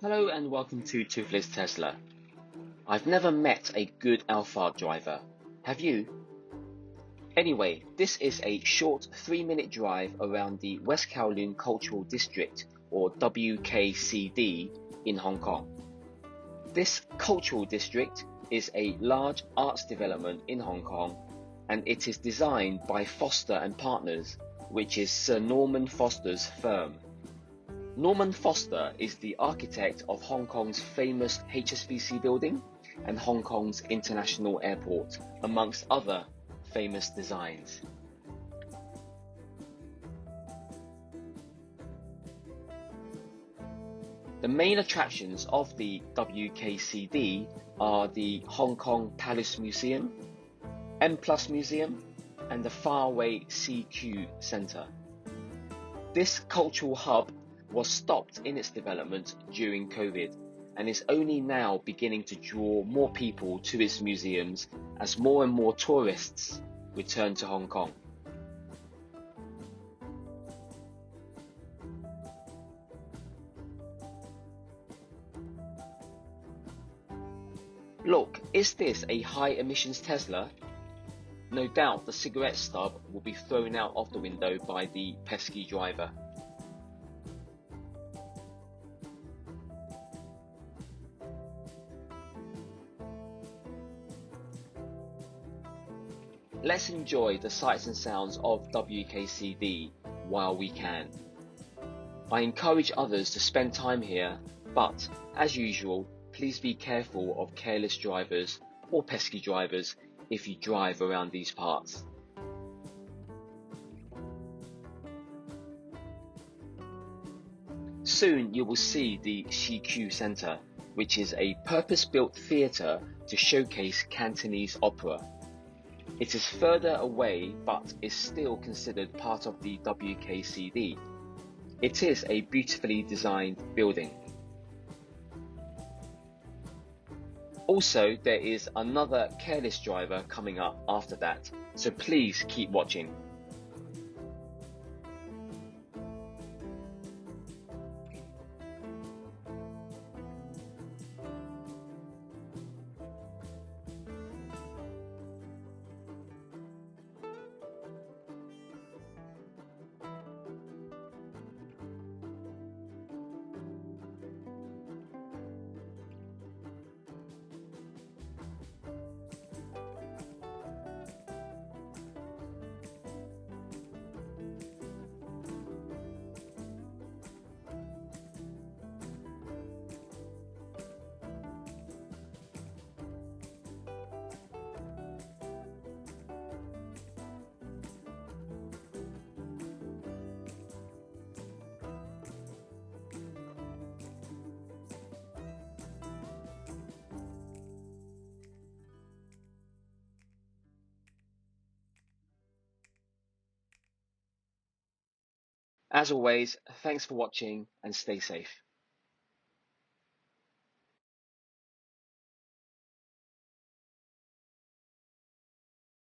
Hello and welcome to Toofless Tesla. I've never met a good Alphard driver. Have you? Anyway, this is a short 3-minute drive around the West Kowloon Cultural District, or WKCD, in Hong Kong. This cultural district is a large arts development in Hong Kong, and it is designed by Foster and Partners, which is Sir Norman Foster's firm. Norman Foster is the architect of Hong Kong's famous HSBC building and Hong Kong's International Airport, amongst other famous designs. The main attractions of the WKCD are the Hong Kong Palace Museum, M+ Museum, and the faraway CQ Centre. This cultural hub was stopped in its development during COVID and is only now beginning to draw more people to its museums as more and more tourists return to Hong Kong. Look, is this a high-emissions Tesla? No doubt the cigarette stub will be thrown out of the window by the pesky driver. Let's enjoy the sights and sounds of WKCD while we can. I encourage others to spend time here, but, as usual, please be careful of careless drivers or pesky drivers if you drive around these parts. Soon you will see the CQ Centre, which is a purpose-built theatre to showcase Cantonese opera. It is further away but is still considered part of the WKCD. It is a beautifully designed building. Also, there is another careless driver coming up after that, so please keep watching. As always, thanks for watching and stay safe.